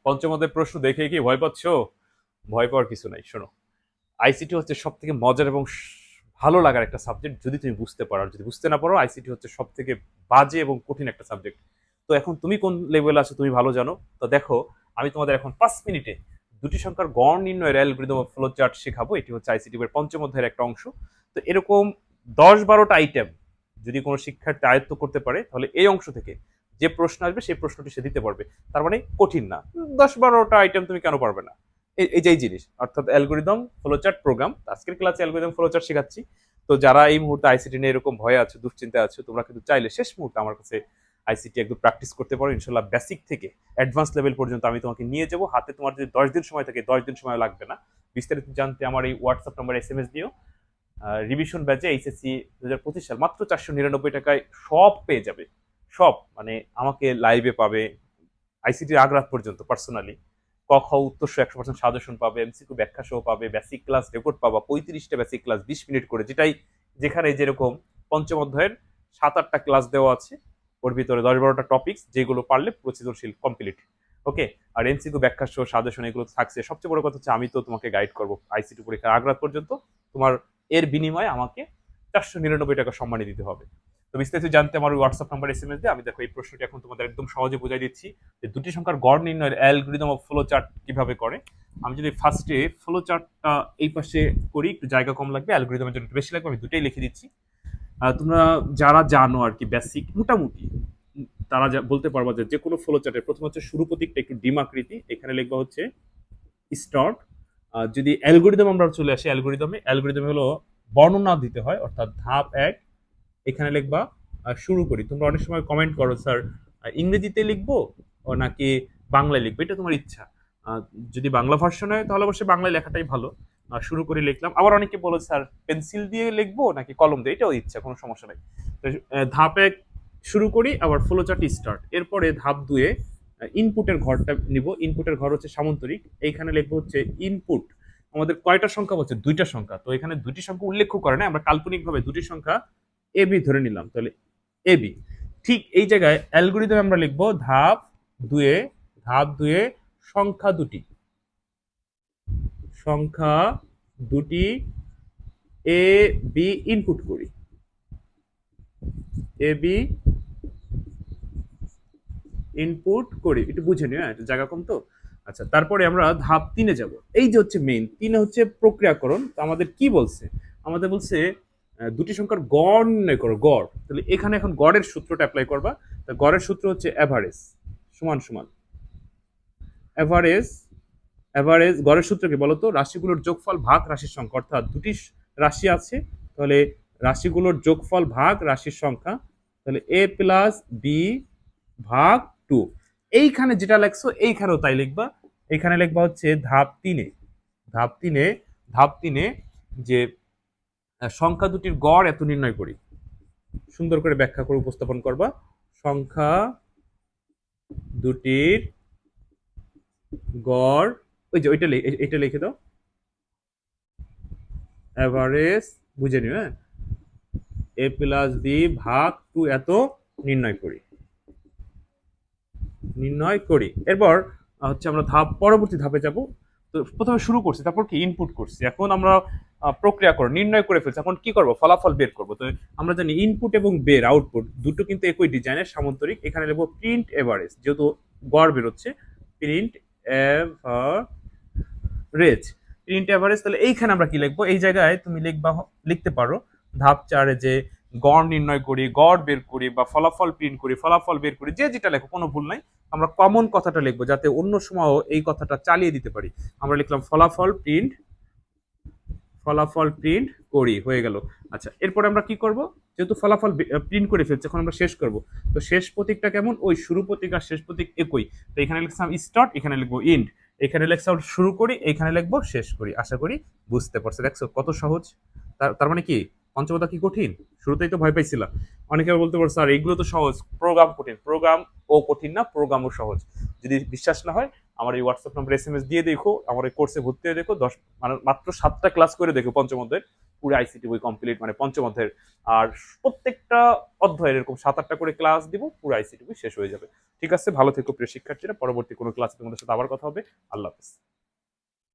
পঞ্চম অধ্যায়ের প্রশ্ন দেখে কি ভয় পাচ্ছো? ভয় পাওয়ার কিছু নাই। শোনো, আইসিটি হচ্ছে সব থেকে মজার এবং ভালো লাগার একটা সাবজেক্ট যদি তুমি বুঝতে পারো। আর যদি বুঝতে না পারো, আইসিটি হচ্ছে সব থেকে বাজে এবং কঠিন একটা সাবজেক্ট। তো এখন তুমি কোন লেভেলে আছো তুমি ভালো জানো। তো দেখো, আমি তোমাদের এখন 5 মিনিটে দুটি সংখ্যার গড় নির্ণয়ের অ্যালগরিদম অফ ফ্লো চার্ট শেখাবো। এটি হচ্ছে আইসিটি এর পঞ্চম অধ্যায়ের একটা অংশ। তো এরকম 10-12টা আইটেম যদি কোনো শিক্ষার্থী আয়ত্ত করতে পারে, তাহলে এই অংশ থেকে যে প্রশ্ন আসবে সেই প্রশ্নটি সে দিতে পারবে। তার মানে কঠিন না। 10-12টা আইটেম তুমি কেন পারবে না? এই যেই জিনিস, অর্থাৎ অ্যালগরিদম ফ্লোচার্ট প্রোগ্রাম। আজকের ক্লাসে অ্যালগরিদম ফ্লোচার্ট শেখাচ্ছি। তো যারা এই মুহূর্তে আইসিটি নিয়ে এরকম ভয়ে আছো, দুশ্চিন্তায় আছো, তোমরা কিন্তু চাইলে শেষ মুহূর্তে আমার কাছে আইসিটি একদম প্র্যাকটিস করতে পারো। ইনশাল্লাহ বেসিক থেকে অ্যাডভান্স লেভেল পর্যন্ত আমি তোমাকে নিয়ে যাবো। হাতে তোমার যদি 10 দিন সময় থাকে, 10 দিন সময় লাগবে না। বিস্তারিত জানতে আমার এই হোয়াটসঅ্যাপ নাম্বার SMS দিও। রিভিশন ব্যাচে এইচএসসি 2025 সাল মাত্র 499 টাকায় সব পেয়ে যাবে। সব মানে আমাকে লাইভে পাবে, আইসিটির আগ্রাত পর্যন্ত পার্সোনালি ক খ উত্তর 100% সাজেশন পাবে, এমসিকিউ ব্যাখ্যা সহ পাবে, বেসিক ক্লাস রেকর্ড পাবা, 35টা বেসিক ক্লাস 20 মিনিট করে, যেখানে যেরকম পঞ্চম অধ্যায়ের 7-8টা ক্লাস দেওয়া আছে। ওর ভিতরে 10-12টা টপিক্স, যেগুলো পারলে প্রচিতশীল কমপ্লিট। ওকে। আর এমসিকিউ ব্যাখ্যা সহ সাজেশন এগুলো থাকছে। সবচেয়ে বড় কথা হচ্ছে আমি তো তোমাকে গাইড করবো আইসিটি পরীক্ষার আগ্রাত পর্যন্ত। তোমার এর বিনিময়ে আমাকে 499 টাকা সম্মানী দিতে হবে। তো বিস্তারিত জানতে আমার হোয়াটসঅ্যাপ নাম্বার SMS দিয়ে। আমি দেখো এই প্রশ্নটি এখন তোমাদের একদম সহজে বুঝাই দিচ্ছি যে দুটি সংখ্যার গড় নির্ণয়ের অ্যালগরিদম অফ ফ্লো চার্ট কিভাবে করে। আমি যদি ফার্স্টে ফ্লো চার্টটা এই পাশে করি, একটু জায়গা কম লাগবে, অ্যালগরিদমের জন্য একটু বেশি লাগবে, আমি দুটাই লিখে দিচ্ছি। তোমরা যারা জানো আর কি বেসিক মোটামুটি, তারা বলতে পারবা যে কোনো ফ্লো চার্টের প্রথম হচ্ছে শুরু প্রতীকটা একটু ডিম আকৃতি, এখানে লিখবা হচ্ছে স্টার্ট। যদি অ্যালগরিদম আমরা চলে আসি, অ্যালগরিদমে হলো বর্ণনা দিতে হয়, অর্থাৎ ধাপ 1, এখানে লিখবা শুরু করি। তোমরা অনেক সময় কমেন্ট করো স্যার ইংরেজিতে লিখবো ও নাকি বাংলায় লিখবো, এটা তোমার ইচ্ছা। যদি বাংলা ভার্সন হয় তাহলে অবশ্যই বাংলায় লেখাটাই ভালো। শুরু করে লিখলাম। আবার অনেকে বলো স্যার পেন্সিল দিয়ে লিখবো নাকি কলম দিয়ে, এটাও ইচ্ছা, কোনো সমস্যা নাই। তো ধাপ 1 শুরু করি, আবার ফ্লো চার্ট স্টার্ট। এরপরে ধাপ 2-এ ইনপুটের ঘরটা নিব। ইনপুটের ঘর হচ্ছে সামান্তরিক, এইখানে লিখবো হচ্ছে ইনপুট। আমাদের কয়টা সংখ্যা বলছে? 2টা সংখ্যা। তো এখানে 2টি সংখ্যা উল্লেখ করে না, আমরা কাল্পনিকভাবে 2টি সংখ্যা এবি ধরে নিলাম, তাহলে এবি। ঠিক এই জায়গায় অ্যালগরিদম আমরা লিখবো ধাপ 2-এ সংখ্যা দুটি এ বি ইনপুট করি, এ বি ইনপুট করি। একটু বুঝে নিও, একটু জায়গা কম তো। আচ্ছা, তারপরে আমরা ধাপ 3-এ যাব। এই যে হচ্ছে মেইন 3-এ হচ্ছে প্রক্রিয়াকরণ। তো আমাদের কি বলছে? আমাদের বলছে দুটি সংখ্যার গড় নির্ণয় করো, গড়। তাহলে এখানে এখন গড়ের সূত্রটা অ্যাপ্লাই করবা। তো গড়ের সূত্র হচ্ছে অ্যাভারেজ সমান সমান অ্যাভারেজ। গড়ের সূত্র কি বলতো? রাশিগুলোর যোগফল ভাগ রাশির সংখ্যা, অর্থাৎ দুটি রাশি আছে, তাহলে রাশিগুলোর যোগফল ভাগ রাশির সংখ্যা, তাহলে a প্লাস বি ভাগ 2। এইখানে যেটা লেখছো এইখানেও তাই লিখবা। এখানে লিখবা হচ্ছে ধাপ 3-এ যে সংখ্যা দুটির গড় এত নির্ণয় করি। সুন্দর করে ব্যাখ্যা করে উপস্থাপন করবা। সংখ্যা দুটির গড়, ওই যে এটা লিখে দাও, এভারেজ বুঝে নিও। হ্যাঁ, a প্লাস বি ভাগ 2 এত নির্ণয় করি। এরপর হচ্ছে আমরা পরবর্তী ধাপে যাব। তো প্রথমে শুরু করছি, তারপর কি ইনপুট করছি, এখন আমরা প্রক্রিয়া করে নির্ণয় করে ফেলছি। এখন কি করব? ফলাফল বের করব। তো আমরা জানি ইনপুট এবং বের আউটপুট দুটো কিন্তু একই ডিজাইনের, সামান্তরিক। এখানে লিখবো প্রিন্ট এভারেজ, যেহেতু গড় বেরোচ্ছে, প্রিন্ট এভারেজ তাহলে এইখানে আমরা কি লিখবো? এই জায়গায় তুমি লিখতে পারো ধাপ 4-এ যে গড় নির্ণয় করি, গড় বের করি, বা ফলাফল প্রিন্ট করি, ফলাফল বের করি, যে যেটা লেখো কোনো ভুল নাই। আমরা কমন কথাটা লিখবো যাতে অন্য সময়ও এই কথাটা চালিয়ে দিতে পারি। আমরা লিখলাম ফলাফল প্রিন্ট করি, হয়ে গেল। আচ্ছা, এরপরে আমরা কি করব? যেহেতু ফলাফল প্রিন্ট করে ফেলছি, এখন আমরা শেষ করব। তো শেষ প্রতীকটা কেমন? ওই শুরু প্রতীক আর শেষ প্রতীক একই। তো এখানে লিখলাম স্টার্ট, এখানে লিখবো ইন্ড, এখানে লিখলাম শুরু করি, এখানে লিখবো শেষ করি। আশা করি বুঝতে পারছো। দেখছো কত সহজ। তার মানে কি পঞ্চমতা কি কঠিন? শুরুতেই তো ভয় পাইছিলাম। অনেকে বলতে পারছো আর এগুলো তো সহজ, প্রোগ্রাম কঠিন। প্রোগ্রাম ও কঠিন না, প্রোগ্রামও সহজ। যদি বিশ্বাস না হয় আমার এই হোয়াটসঅ্যাপ নাম্বার SMS দিয়ে দেখো, আমার এই কোর্সে ভর্তি হয়ে দেখো, 10 মানে মাত্র 7টা ক্লাস করে দেখো পঞ্চম অধ্যায়ের পুরো আইসিটি বই কমপ্লিট, মানে পঞ্চম অধ্যায়ের। আর প্রত্যেকটা অধ্যায়ের এরকম 7-8টা করে ক্লাস দিব, পুরো আইসিটি বই শেষ হয়ে যাবে। ঠিক আছে, ভালো থেকো প্রিয় শিক্ষার্থীরা, পরবর্তী কোনো ক্লাসে তোমাদের সাথে আবার কথা হবে। আল্লাহ হাফেজ।